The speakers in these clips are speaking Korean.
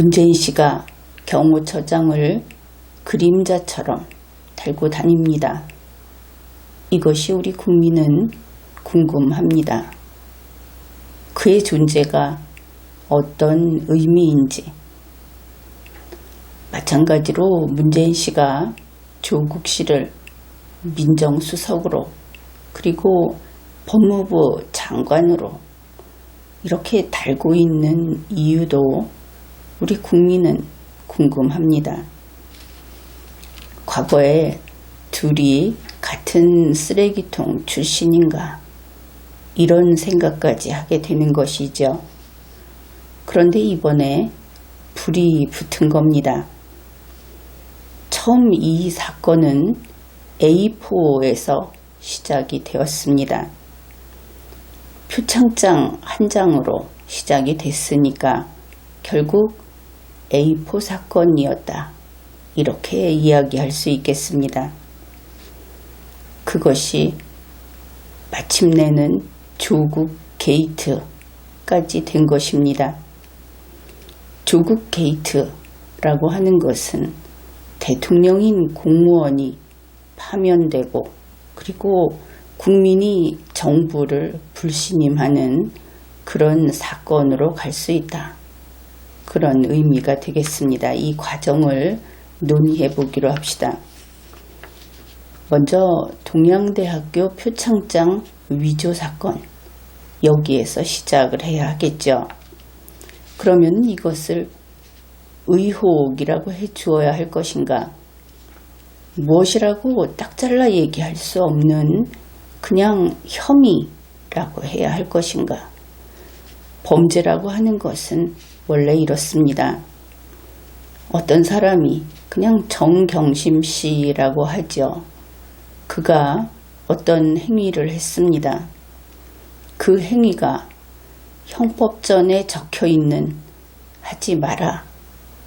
문재인 씨가 경호처장을 그림자처럼 달고 다닙니다. 이것이 우리 국민은 궁금합니다. 그의 존재가 어떤 의미인지. 마찬가지로 문재인 씨가 조국 씨를 민정수석으로 그리고 법무부 장관으로 이렇게 달고 있는 이유도 우리 국민은 궁금합니다. 과거에 둘이 같은 쓰레기통 출신인가 이런 생각까지 하게 되는 것이죠. 그런데 이번에 불이 붙은 겁니다. 처음 이 사건은 A4에서 시작이 되었습니다. 표창장 한 장으로 시작이 됐으니까 결국 A4 사건이었다. 이렇게 이야기할 수 있겠습니다. 그것이 마침내는 조국 게이트까지 된 것입니다. 조국 게이트라고 하는 것은 대통령인 공무원이 파면되고 그리고 국민이 정부를 불신임하는 그런 사건으로 갈 수 있다. 그런 의미가 되겠습니다. 이 과정을 논의해 보기로 합시다. 먼저 동양대학교 표창장 위조 사건, 여기에서 시작을 해야 하겠죠. 그러면 이것을 의혹이라고 해 주어야 할 것인가? 무엇이라고 딱 잘라 얘기할 수 없는 그냥 혐의라고 해야 할 것인가? 범죄라고 하는 것은 원래 이렇습니다. 어떤 사람이 그냥 정경심 씨라고 하죠. 그가 어떤 행위를 했습니다. 그 행위가 형법전에 적혀있는 하지 마라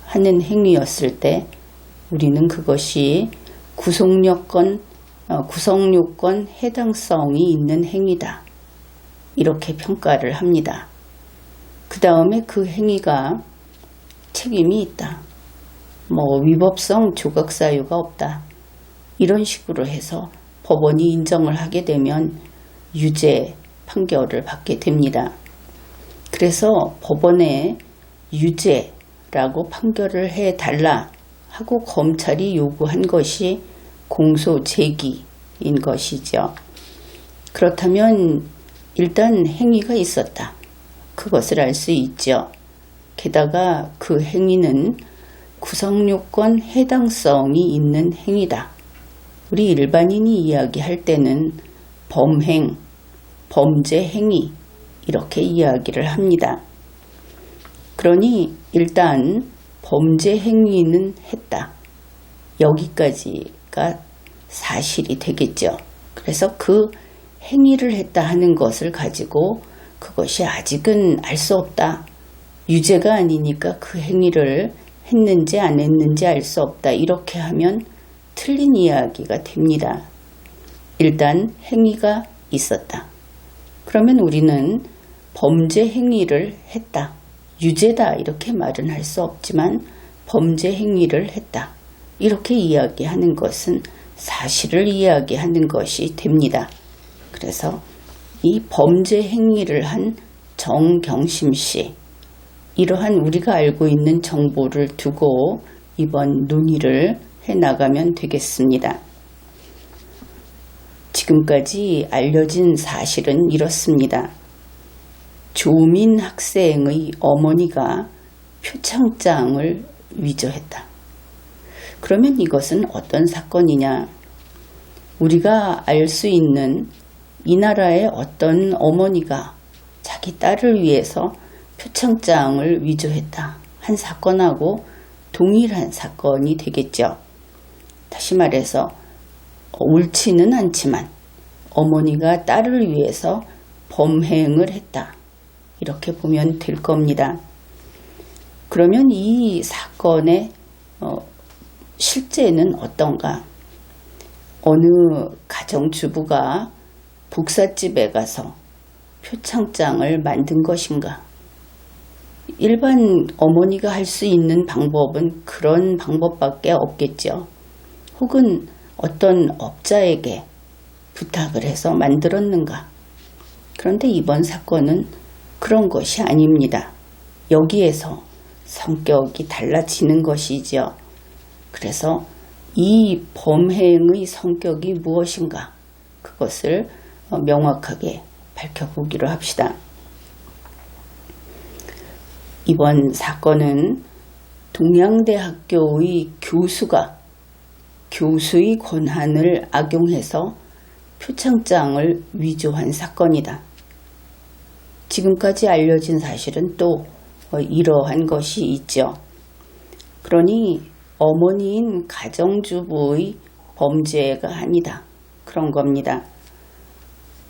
하는 행위였을 때 우리는 그것이 구성요건 해당성이 있는 행위다. 이렇게 평가를 합니다. 그 다음에 그 행위가 책임이 있다. 위법성 조각사유가 없다. 이런 식으로 해서 법원이 인정을 하게 되면 유죄 판결을 받게 됩니다. 그래서 법원에 유죄라고 판결을 해달라 하고 검찰이 요구한 것이 공소 제기인 것이죠. 그렇다면 일단 행위가 있었다. 그것을 알 수 있죠. 게다가 그 행위는 구성요건 해당성이 있는 행위다. 우리 일반인이 이야기할 때는 범행, 범죄 행위 이렇게 이야기를 합니다. 그러니 일단 범죄 행위는 했다. 여기까지가 사실이 되겠죠. 그래서 그 행위를 했다 하는 것을 가지고 그것이 아직은 알 수 없다. 유죄가 아니니까 그 행위를 했는지 안 했는지 알 수 없다. 이렇게 하면 틀린 이야기가 됩니다. 일단 행위가 있었다. 그러면 우리는 범죄 행위를 했다. 유죄다 이렇게 말은 할 수 없지만 범죄 행위를 했다. 이렇게 이야기하는 것은 사실을 이야기하는 것이 됩니다. 그래서 이 범죄 행위를 한 정경심 씨, 이러한 우리가 알고 있는 정보를 두고 이번 논의를 해나가면 되겠습니다. 지금까지 알려진 사실은 이렇습니다. 조민 학생의 어머니가 표창장을 위조했다. 그러면 이것은 어떤 사건이냐? 우리가 알 수 있는 이 나라의 어떤 어머니가 자기 딸을 위해서 표창장을 위조했다 한 사건하고 동일한 사건이 되겠죠. 다시 말해서 옳지는 않지만 어머니가 딸을 위해서 범행을 했다. 이렇게 보면 될 겁니다. 그러면 이 사건의 실제는 어떤가? 어느 가정주부가 복사집에 가서 표창장을 만든 것인가? 일반 어머니가 할 수 있는 방법은 그런 방법밖에 없겠죠. 혹은 어떤 업자에게 부탁을 해서 만들었는가. 그런데 이번 사건은 그런 것이 아닙니다. 여기에서 성격이 달라지는 것이죠. 그래서 이 범행의 성격이 무엇인가, 그것을 명확하게 밝혀보기로 합시다. 이번 사건은 동양대학교의 교수가 교수의 권한을 악용해서 표창장을 위조한 사건이다. 지금까지 알려진 사실은 또 이러한 것이 있죠. 그러니 어머니인 가정주부의 범죄가 아니다, 그런 겁니다.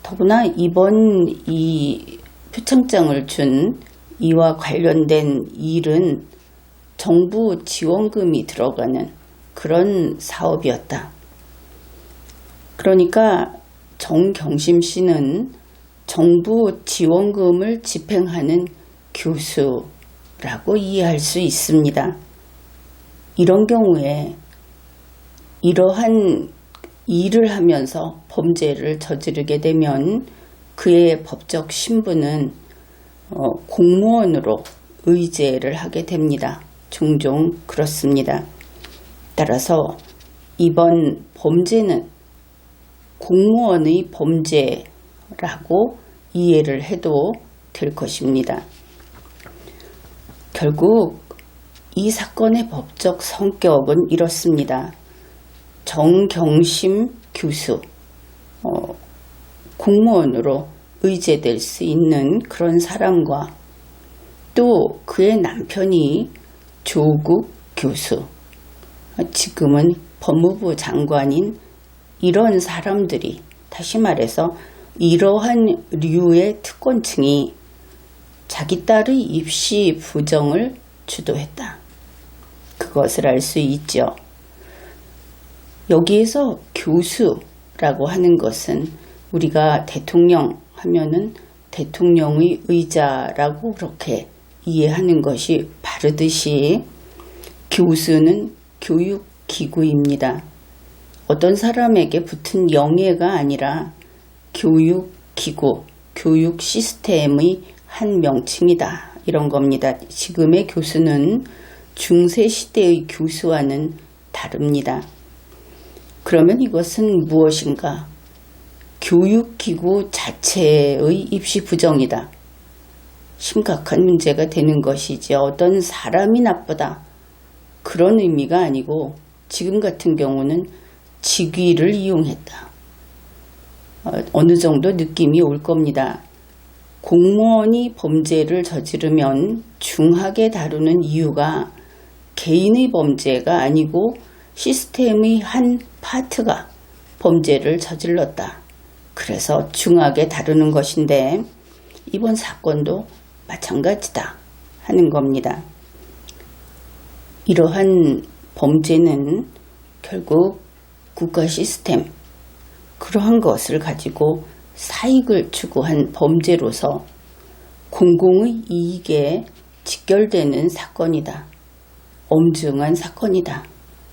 더구나 이번 이 표창장을 준 이와 관련된 일은 정부 지원금이 들어가는 그런 사업이었다. 그러니까 정경심 씨는 정부 지원금을 집행하는 교수라고 이해할 수 있습니다. 이런 경우에 이러한 일을 하면서 범죄를 저지르게 되면 그의 법적 신분은 공무원으로 의제를 하게 됩니다. 종종 그렇습니다. 따라서 이번 범죄는 공무원의 범죄라고 이해를 해도 될 것입니다. 결국 이 사건의 법적 성격은 이렇습니다. 정경심 교수, 공무원으로 의제될 수 있는 그런 사람과 또 그의 남편이 조국 교수, 지금은 법무부 장관인 이런 사람들이, 다시 말해서 이러한 류의 특권층이 자기 딸의 입시 부정을 주도했다. 그것을 알 수 있죠. 여기에서 교수라고 하는 것은 우리가 대통령 하면은 대통령의 의자라고 그렇게 이해하는 것이 바르듯이 교수는 교육기구입니다. 어떤 사람에게 붙은 영예가 아니라 교육기구, 교육 시스템의 한 명칭이다, 이런 겁니다. 지금의 교수는 중세시대의 교수와는 다릅니다. 그러면 이것은 무엇인가? 교육기구 자체의 입시 부정이다. 심각한 문제가 되는 것이지 어떤 사람이 나쁘다, 그런 의미가 아니고 지금 같은 경우는 직위를 이용했다. 어느 정도 느낌이 올 겁니다. 공무원이 범죄를 저지르면 중하게 다루는 이유가 개인의 범죄가 아니고 시스템의 한 파트가 범죄를 저질렀다. 그래서 중하게 다루는 것인데 이번 사건도 마찬가지다 하는 겁니다. 이러한 범죄는 결국 국가 시스템, 그러한 것을 가지고 사익을 추구한 범죄로서 공공의 이익에 직결되는 사건이다. 엄중한 사건이다.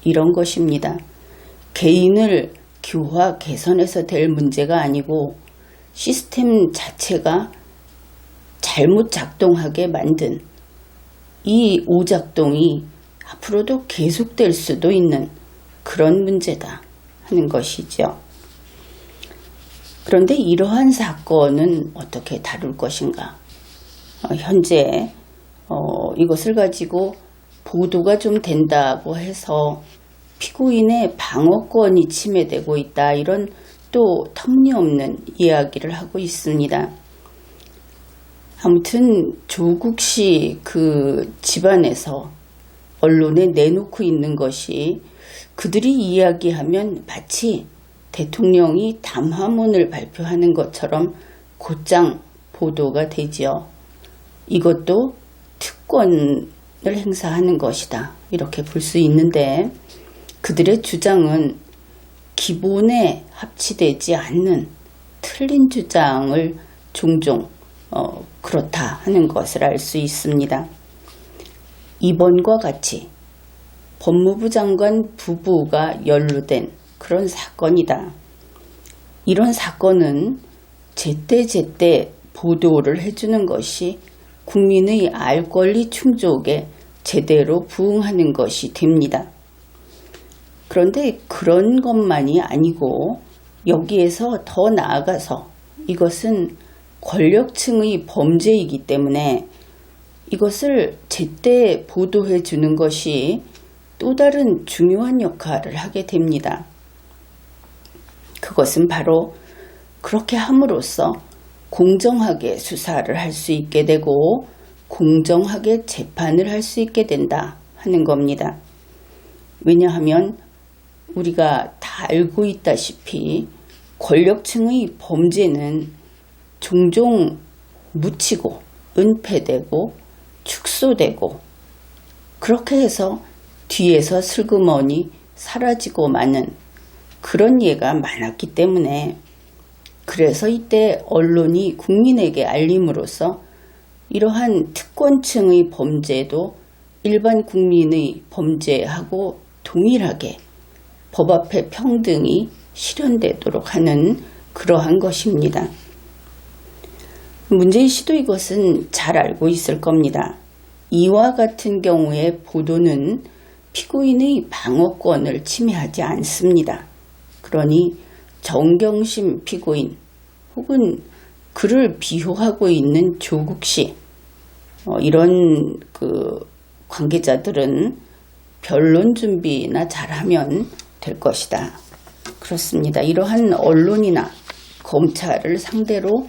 이런 것입니다. 개인을 교화 개선해서 될 문제가 아니고 시스템 자체가 잘못 작동하게 만든 이 오작동이 앞으로도 계속될 수도 있는 그런 문제다 하는 것이죠. 그런데 이러한 사건은 어떻게 다룰 것인가? 현재 이것을 가지고 보도가 좀 된다고 해서 피고인의 방어권이 침해되고 있다, 이런 또 터무니없는 이야기를 하고 있습니다. 아무튼 조국 씨 그 집안에서 언론에 내놓고 있는 것이 그들이 이야기하면 마치 대통령이 담화문을 발표하는 것처럼 곧장 보도가 되지요. 이것도 특권을 행사하는 것이다, 이렇게 볼 수 있는데 그들의 주장은 기본에 합치되지 않는 틀린 주장을 종종 그렇다 하는 것을 알 수 있습니다. 이번과 같이 법무부 장관 부부가 연루된 그런 사건이다. 이런 사건은 제때제때 보도를 해주는 것이 국민의 알 권리 충족에 제대로 부응하는 것이 됩니다. 그런데 그런 것만이 아니고 여기에서 더 나아가서 이것은 권력층의 범죄이기 때문에 이것을 제때 보도해 주는 것이 또 다른 중요한 역할을 하게 됩니다. 그것은 바로 그렇게 함으로써 공정하게 수사를 할 수 있게 되고 공정하게 재판을 할 수 있게 된다 하는 겁니다. 왜냐하면 우리가 다 알고 있다시피 권력층의 범죄는 종종 묻히고 은폐되고 축소되고 그렇게 해서 뒤에서 슬그머니 사라지고 마는 그런 예가 많았기 때문에 그래서 이때 언론이 국민에게 알림으로써 이러한 특권층의 범죄도 일반 국민의 범죄하고 동일하게 법 앞에 평등이 실현되도록 하는 그러한 것입니다. 문재인 씨도 이것은 잘 알고 있을 겁니다. 이와 같은 경우의 보도는 피고인의 방어권을 침해하지 않습니다. 그러니 정경심 피고인 혹은 그를 비호하고 있는 조국 씨 이런 관계자들은 변론 준비나 잘하면 될 것이다. 그렇습니다. 이러한 언론이나 검찰을 상대로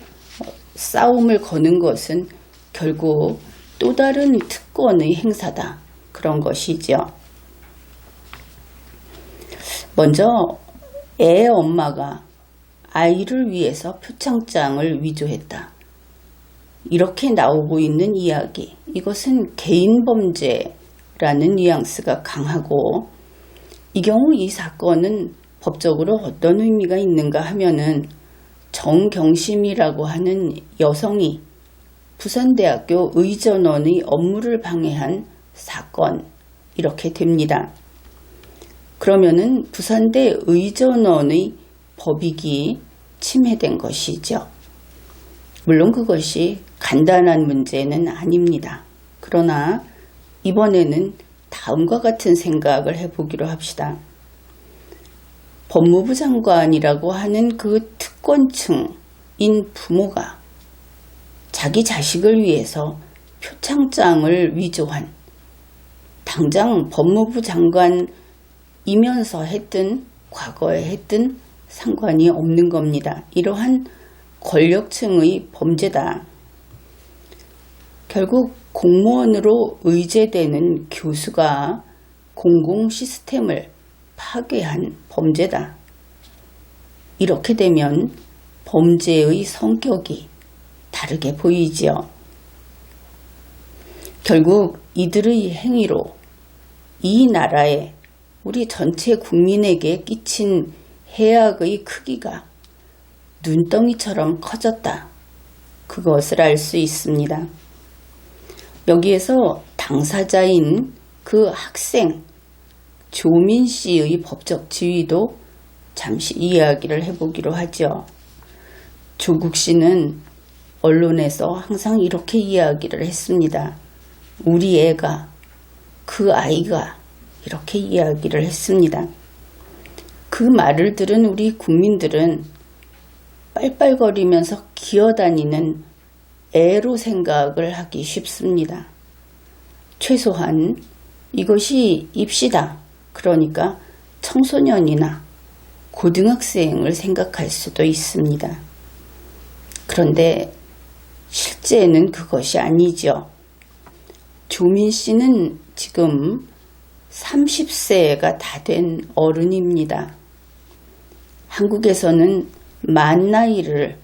싸움을 거는 것은 결국 또 다른 특권의 행사다. 그런 것이죠. 먼저 애 엄마가 아이를 위해서 표창장을 위조했다. 이렇게 나오고 있는 이야기, 이것은 개인 범죄라는 뉘앙스가 강하고 이 경우 이 사건은 법적으로 어떤 의미가 있는가 하면은 정경심이라고 하는 여성이 부산대학교 의전원의 업무를 방해한 사건 이렇게 됩니다. 그러면은 부산대 의전원의 법익이 침해된 것이죠. 물론 그것이 간단한 문제는 아닙니다. 그러나 이번에는 다음과 같은 생각을 해보기로 합시다. 법무부 장관이라고 하는 그 특권층인 부모가 자기 자식을 위해서 표창장을 위조한 당장 법무부 장관이면서 했든 과거에 했든 상관이 없는 겁니다. 이러한 권력층의 범죄다. 결국 공무원으로 의제되는 교수가 공공 시스템을 파괴한 범죄다. 이렇게 되면 범죄의 성격이 다르게 보이지요. 결국 이들의 행위로 이 나라에 우리 전체 국민에게 끼친 해악의 크기가 눈덩이처럼 커졌다. 그것을 알 수 있습니다. 여기에서 당사자인 그 학생 조민 씨의 법적 지위도 잠시 이야기를 해보기로 하죠. 조국 씨는 언론에서 항상 이렇게 이야기를 했습니다. 우리 애가, 그 아이가 이렇게 이야기를 했습니다. 그 말을 들은 우리 국민들은 빨빨거리면서 기어다니는 애로 생각을 하기 쉽습니다. 최소한 이것이 입시다. 그러니까 청소년이나 고등학생을 생각할 수도 있습니다. 그런데 실제는 그것이 아니죠. 조민 씨는 지금 30세가 다 된 어른입니다. 한국에서는 만 나이를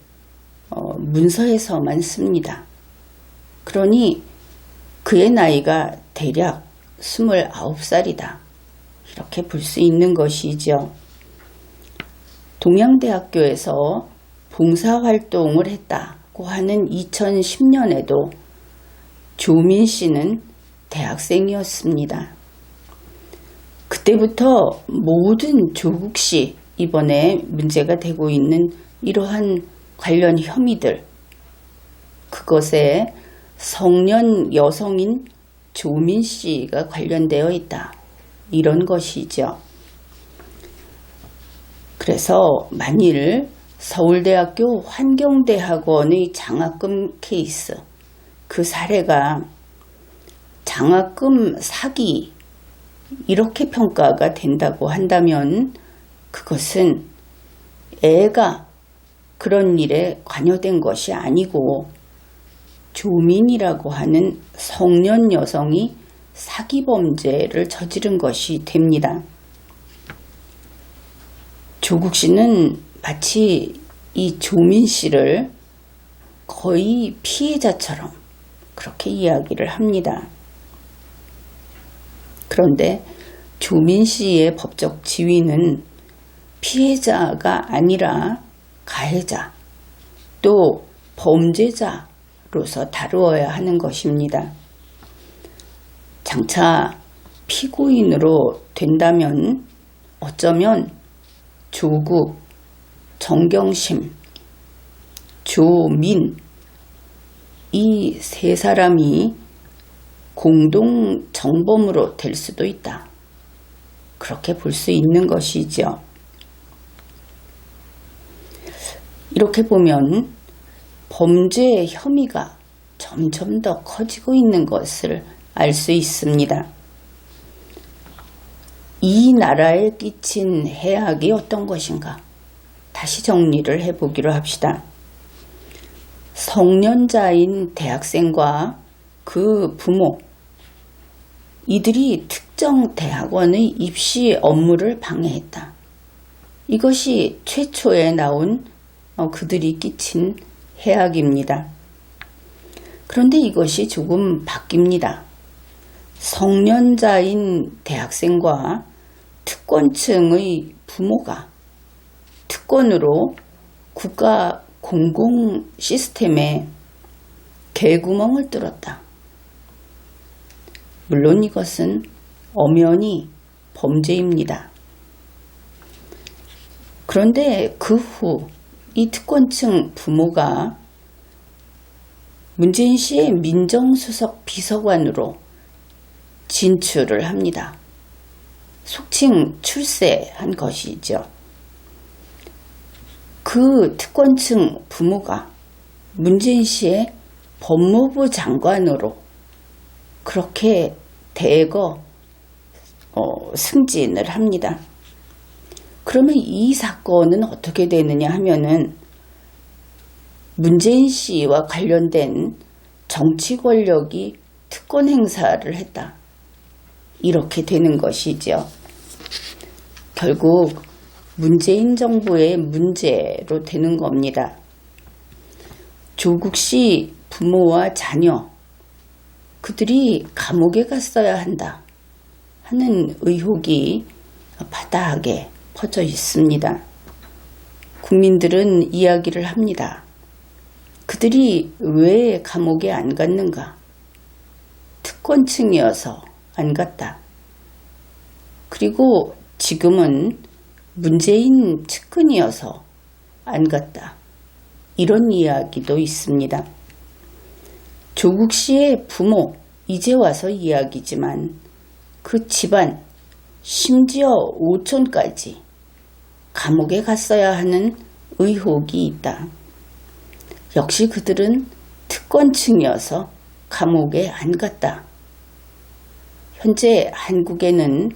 문서에서만 씁니다. 그러니 그의 나이가 대략 29살이다. 이렇게 볼 수 있는 것이죠. 동양대학교에서 봉사활동을 했다고 하는 2010년에도 조민 씨는 대학생이었습니다. 그때부터 모든 조국 씨 이번에 문제가 되고 있는 이러한 관련 혐의들, 그것에 성년 여성인 조민 씨가 관련되어 있다. 이런 것이죠. 그래서 만일 서울대학교 환경대학원의 장학금 케이스, 그 사례가 장학금 사기 이렇게 평가가 된다고 한다면 그것은 애가 그런 일에 관여된 것이 아니고 조민이라고 하는 성년 여성이 사기 범죄를 저지른 것이 됩니다. 조국 씨는 마치 이 조민 씨를 거의 피해자처럼 그렇게 이야기를 합니다. 그런데 조민 씨의 법적 지위는 피해자가 아니라 가해자, 또 범죄자로서 다루어야 하는 것입니다. 장차 피고인으로 된다면 어쩌면 조국, 정경심, 조민 이 세 사람이 공동 정범으로 될 수도 있다. 그렇게 볼 수 있는 것이죠. 이렇게 보면 범죄 혐의가 점점 더 커지고 있는 것을 알 수 있습니다. 이 나라에 끼친 해악이 어떤 것인가? 다시 정리를 해보기로 합시다. 성년자인 대학생과 그 부모, 이들이 특정 대학원의 입시 업무를 방해했다. 이것이 최초에 나온 그들이 끼친 해악입니다. 그런데 이것이 조금 바뀝니다. 성년자인 대학생과 특권층의 부모가 특권으로 국가 공공 시스템에 개구멍을 뚫었다. 물론 이것은 엄연히 범죄입니다. 그런데 그 후 이 특권층 부모가 문재인 씨의 민정수석 비서관으로 진출을 합니다. 속칭 출세한 것이죠. 그 특권층 부모가 문재인 씨의 법무부 장관으로 그렇게 대거 승진을 합니다. 그러면 이 사건은 어떻게 되느냐 하면은 문재인 씨와 관련된 정치 권력이 특권 행사를 했다. 이렇게 되는 것이죠. 결국 문재인 정부의 문제로 되는 겁니다. 조국 씨 부모와 자녀, 그들이 감옥에 갔어야 한다 하는 의혹이 바다하게 퍼져 있습니다. 국민들은 이야기를 합니다. 그들이 왜 감옥에 안 갔는가? 특권층이어서 안 갔다. 그리고 지금은 문재인 측근이어서 안 갔다. 이런 이야기도 있습니다. 조국 씨의 부모, 이제 와서 이야기지만 그 집안, 심지어 오촌까지 감옥에 갔어야 하는 의혹이 있다. 역시 그들은 특권층이어서 감옥에 안 갔다. 현재 한국에는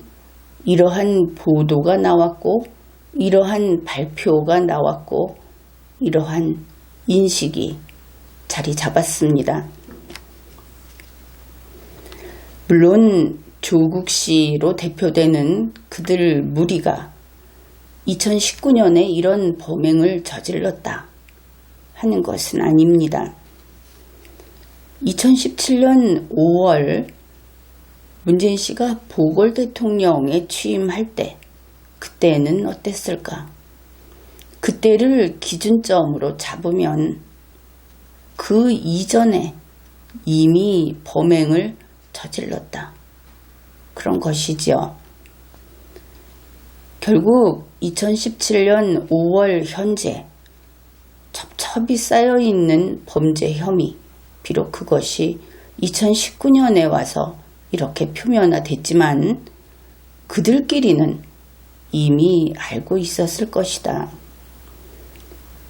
이러한 보도가 나왔고 이러한 발표가 나왔고 이러한 인식이 자리 잡았습니다. 물론 조국 씨로 대표되는 그들 무리가 2019년에 이런 범행을 저질렀다 하는 것은 아닙니다. 2017년 5월 문재인 씨가 보궐 대통령에 취임할 때 그때는 어땠을까? 그때를 기준점으로 잡으면 그 이전에 이미 범행을 저질렀다. 그런 것이지요. 결국 2017년 5월 현재 첩첩이 쌓여있는 범죄 혐의, 비록 그것이 2019년에 와서 이렇게 표면화됐지만 그들끼리는 이미 알고 있었을 것이다.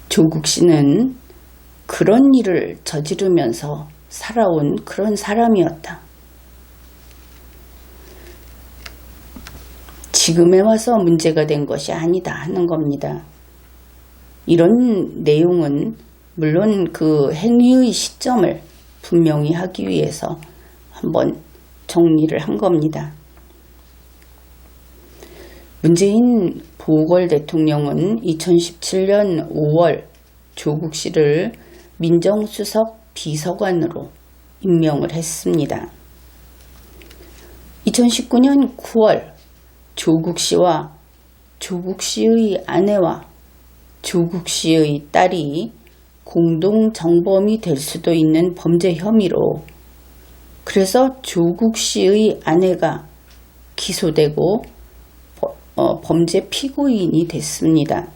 조국 씨는 그런 일을 저지르면서 살아온 그런 사람이었다. 지금에 와서 문제가 된 것이 아니다 하는 겁니다. 이런 내용은 물론 그 행위의 시점을 분명히 하기 위해서 한번 정리를 한 겁니다. 문재인 보궐 대통령은 2017년 5월 조국 씨를 민정수석 비서관으로 임명을 했습니다. 2019년 9월 조국 씨와 조국 씨의 아내와 조국 씨의 딸이 공동 정범이 될 수도 있는 범죄 혐의로, 그래서 조국 씨의 아내가 기소되고 범죄 피고인이 됐습니다.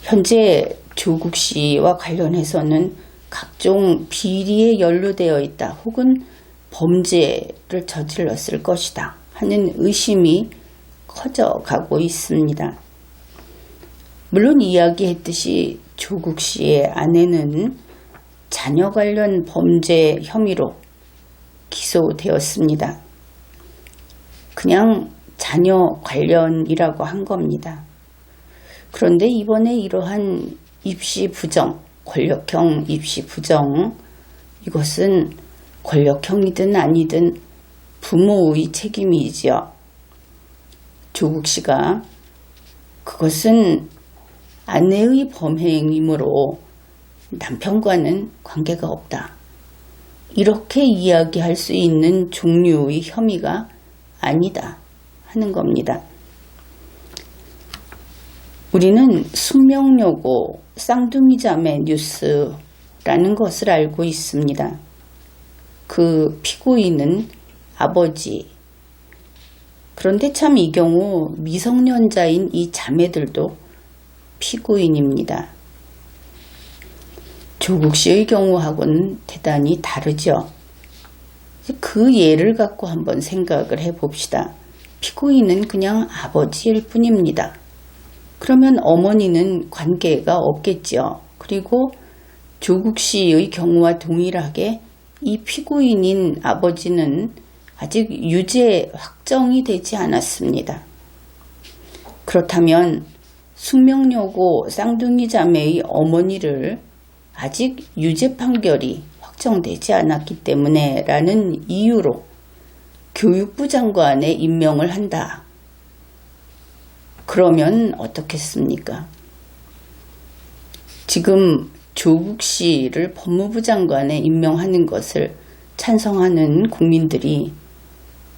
현재 조국 씨와 관련해서는 각종 비리에 연루되어 있다 혹은 범죄를 저질렀을 것이다 하는 의심이 커져가고 있습니다. 물론 이야기했듯이 조국 씨의 아내는 자녀 관련 범죄 혐의로 기소되었습니다. 그냥 자녀 관련이라고 한 겁니다. 그런데 이번에 이러한 입시 부정, 권력형 입시 부정, 이것은 권력형이든 아니든 부모의 책임이지요. 조국 씨가 그것은 아내의 범행이므로 남편과는 관계가 없다, 이렇게 이야기할 수 있는 종류의 혐의가 아니다 하는 겁니다. 우리는 숙명여고 쌍둥이 자매 뉴스라는 것을 알고 있습니다. 그 피고인은 아버지. 그런데 참 이 경우 미성년자인 이 자매들도 피고인입니다. 조국 씨의 경우하고는 대단히 다르죠. 그 예를 갖고 한번 생각을 해봅시다. 피고인은 그냥 아버지일 뿐입니다. 그러면 어머니는 관계가 없겠죠. 그리고 조국 씨의 경우와 동일하게 이 피고인인 아버지는 아직 유죄 확정이 되지 않았습니다. 그렇다면 숙명여고 쌍둥이 자매의 어머니를 아직 유죄 판결이 확정되지 않았기 때문에 라는 이유로 교육부 장관에 임명을 한다. 그러면 어떻겠습니까? 지금 조국 씨를 법무부 장관에 임명하는 것을 찬성하는 국민들이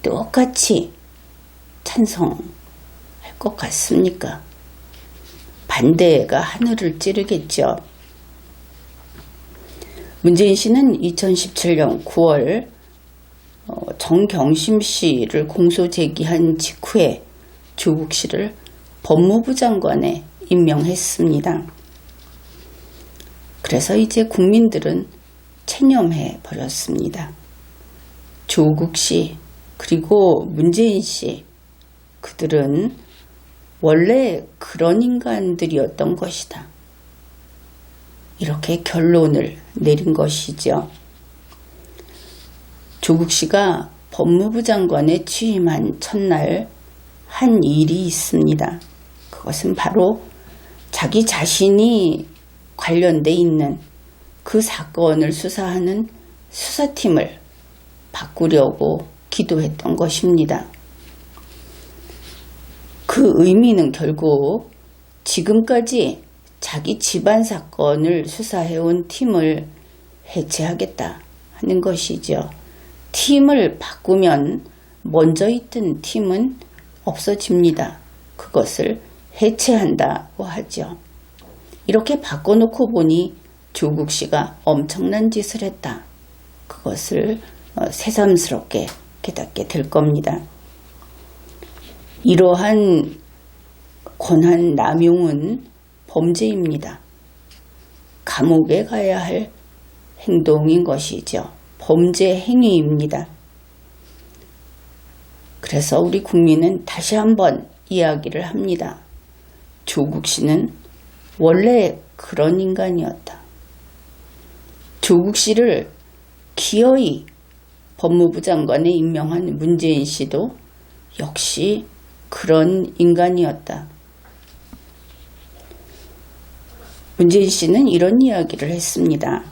똑같이 찬성할 것 같습니까? 반대가 하늘을 찌르겠죠. 문재인 씨는 2017년 9월 정경심 씨를 공소 제기한 직후에 조국 씨를 법무부 장관에 임명했습니다. 그래서 이제 국민들은 체념해 버렸습니다. 조국 씨 그리고 문재인 씨, 그들은 원래 그런 인간들이었던 것이다, 이렇게 결론을 내린 것이죠. 조국 씨가 법무부 장관에 취임한 첫날 한 일이 있습니다. 그것은 바로 자기 자신이 관련돼 있는 그 사건을 수사하는 수사팀을 바꾸려고 기도했던 것입니다. 그 의미는 결국 지금까지 자기 집안 사건을 수사해온 팀을 해체하겠다 하는 것이죠. 팀을 바꾸면 먼저 있던 팀은 없어집니다. 그것을 해체한다고 하죠. 이렇게 바꿔놓고 보니 조국 씨가 엄청난 짓을 했다, 그것을 새삼스럽게 깨닫게 될 겁니다. 이러한 권한 남용은 범죄입니다. 감옥에 가야 할 행동인 것이죠. 범죄 행위입니다. 그래서 우리 국민은 다시 한번 이야기를 합니다. 조국 씨는 원래 그런 인간이었다. 조국 씨를 기어이 법무부 장관에 임명한 문재인 씨도 역시 그런 인간이었다. 문재인 씨는 이런 이야기를 했습니다.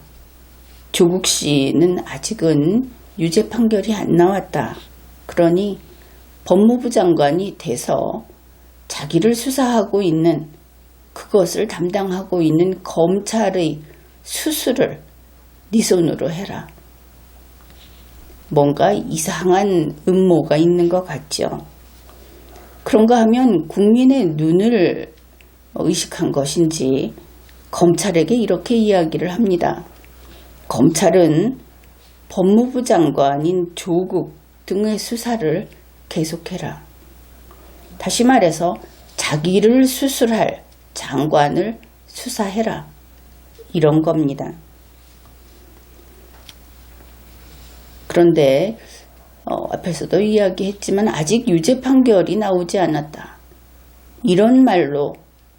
조국 씨는 아직은 유죄 판결이 안 나왔다. 그러니 법무부 장관이 돼서 자기를 수사하고 있는, 그것을 담당하고 있는 검찰의 수술을 네 손으로 해라. 뭔가 이상한 음모가 있는 것 같죠. 그런가 하면 국민의 눈을 의식한 것인지 검찰에게 이렇게 이야기를 합니다. 검찰은 법무부 장관인 조국 등의 수사를 계속해라. 다시 말해서 자기를 수술할 장관을 수사해라. 이런 겁니다. 그런데 앞에서도 이야기했지만 아직 유죄 판결이 나오지 않았다. 이런 말로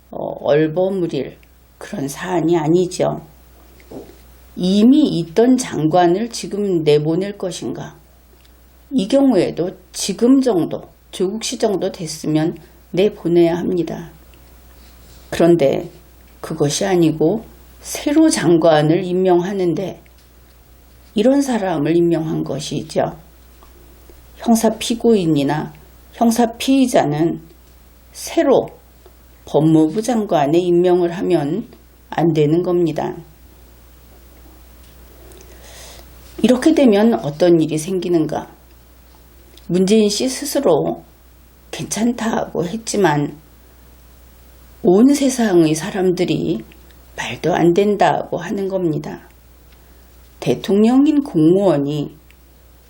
얼버무릴 그런 사안이 아니죠. 이미 있던 장관을 지금 내보낼 것인가? 이 경우에도 지금 정도, 조국 씨 정도 됐으면 내보내야 합니다. 그런데 그것이 아니고 새로 장관을 임명하는데 이런 사람을 임명한 것이죠. 형사 피고인이나 형사 피의자는 새로 법무부 장관에 임명을 하면 안 되는 겁니다. 이렇게 되면 어떤 일이 생기는가? 문재인 씨 스스로 괜찮다고 했지만 온 세상의 사람들이 말도 안 된다고 하는 겁니다. 대통령인 공무원이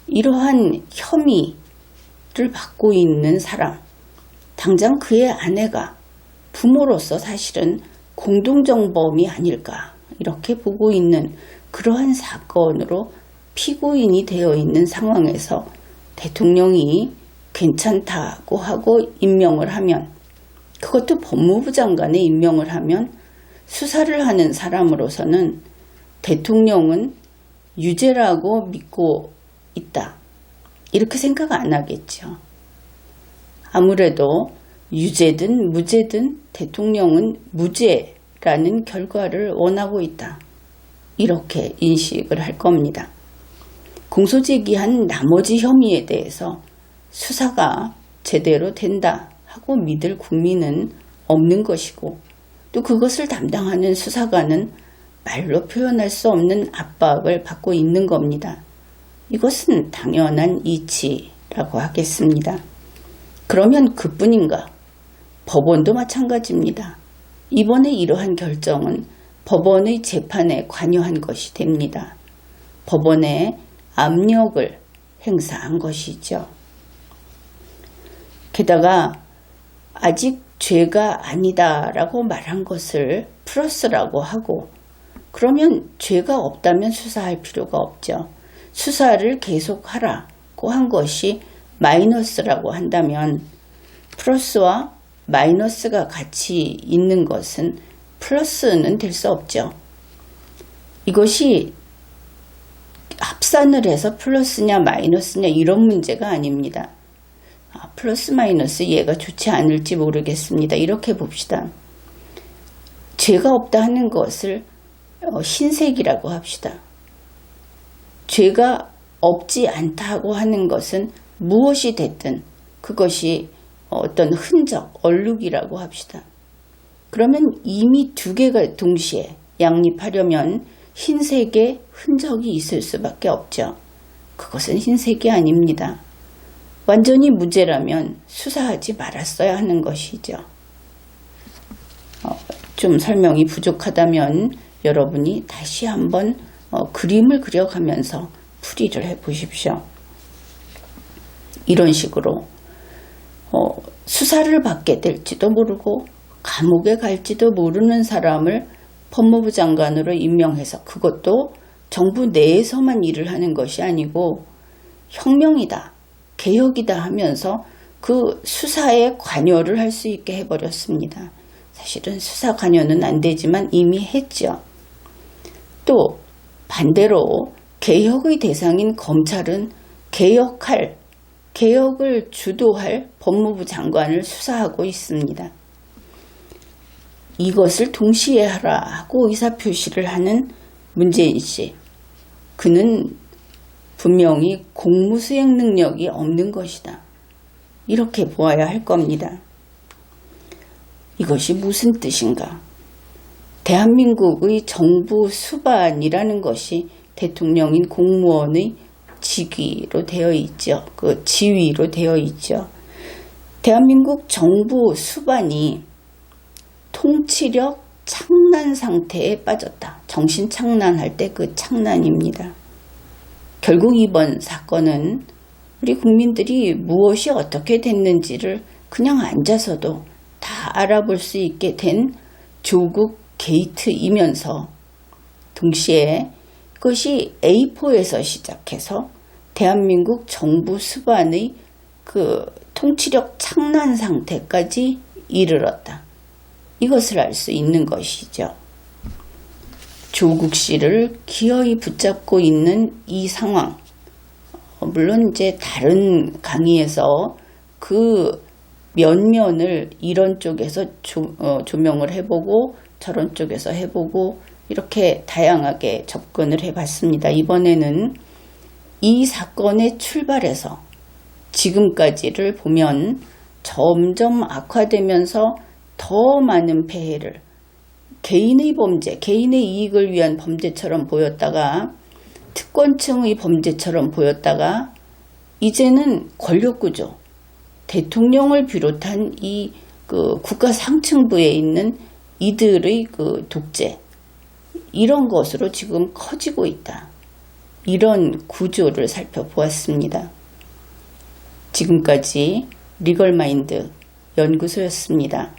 이러한 혐의를 받고 있는 사람, 당장 그의 아내가 부모로서 사실은 공동정범이 아닐까 이렇게 보고 있는 그러한 사건으로 피고인이 되어 있는 상황에서 대통령이 괜찮다고 하고 임명을 하면, 그것도 법무부 장관에 임명을 하면 수사를 하는 사람으로서는 대통령은 유죄라고 믿고 있다. 이렇게 생각 안 하겠죠. 아무래도 유죄든 무죄든 대통령은 무죄라는 결과를 원하고 있다. 이렇게 인식을 할 겁니다. 공소제기한 나머지 혐의에 대해서 수사가 제대로 된다 하고 믿을 국민은 없는 것이고, 또 그것을 담당하는 수사관은 말로 표현할 수 없는 압박을 받고 있는 겁니다. 이것은 당연한 이치라고 하겠습니다. 그러면 그뿐인가? 법원도 마찬가지입니다. 이번에 이러한 결정은 법원의 재판에 관여한 것이 됩니다. 법원에 압력을 행사한 것이죠. 게다가 아직 죄가 아니다라고 말한 것을 플러스라고 하고, 그러면 죄가 없다면 수사할 필요가 없죠. 수사를 계속하라고 한 것이 마이너스라고 한다면 플러스와 마이너스가 같이 있는 것은 플러스는 될 수 없죠. 이것이 합산을 해서 플러스냐 마이너스냐 이런 문제가 아닙니다. 플러스 마이너스 얘가 좋지 않을지 모르겠습니다. 이렇게 봅시다. 죄가 없다 하는 것을 흰색이라고 합시다. 죄가 없지 않다고 하는 것은 무엇이 됐든 그것이 어떤 흔적, 얼룩이라고 합시다. 그러면 이미 두 개가 동시에 양립하려면 흰색의 흔적이 있을 수밖에 없죠. 그것은 흰색이 아닙니다. 완전히 무죄라면 수사하지 말았어야 하는 것이죠. 좀 설명이 부족하다면 여러분이 다시 한번 그림을 그려가면서 풀이를 해보십시오. 이런 식으로 수사를 받게 될지도 모르고 감옥에 갈지도 모르는 사람을 법무부 장관으로 임명해서, 그것도 정부 내에서만 일을 하는 것이 아니고 혁명이다, 개혁이다 하면서 그 수사에 관여를 할 수 있게 해버렸습니다. 사실은 수사 관여는 안 되지만 이미 했죠. 또 반대로 개혁의 대상인 검찰은 개혁을 주도할 법무부 장관을 수사하고 있습니다. 이것을 동시에 하라 하고 의사표시를 하는 문재인 씨. 그는 분명히 공무수행 능력이 없는 것이다. 이렇게 보아야 할 겁니다. 이것이 무슨 뜻인가? 대한민국의 정부 수반이라는 것이 대통령인 공무원의 직위로 되어 있죠. 그 지위로 되어 있죠. 대한민국 정부 수반이 통치력 착란 상태에 빠졌다. 정신 착란할 때 그 착란입니다. 결국 이번 사건은 우리 국민들이 무엇이 어떻게 됐는지를 그냥 앉아서도 다 알아볼 수 있게 된 조국 게이트이면서 동시에 그것이 A4에서 시작해서 대한민국 정부 수반의 그 통치력 착란 상태까지 이르렀다. 이것을 알 수 있는 것이죠. 조국 씨를 기어이 붙잡고 있는 이 상황, 물론 이제 다른 강의에서 그 면면을 이런 쪽에서 조명을 해보고 저런 쪽에서 해보고 이렇게 다양하게 접근을 해봤습니다. 이번에는 이 사건의 출발에서 지금까지를 보면 점점 악화되면서 더 많은 폐해를, 개인의 범죄, 개인의 이익을 위한 범죄처럼 보였다가 특권층의 범죄처럼 보였다가 이제는 권력구조, 대통령을 비롯한 이 국가 상층부에 있는 이들의 그 독재, 이런 것으로 지금 커지고 있다. 이런 구조를 살펴보았습니다. 지금까지 리걸마인드 연구소였습니다.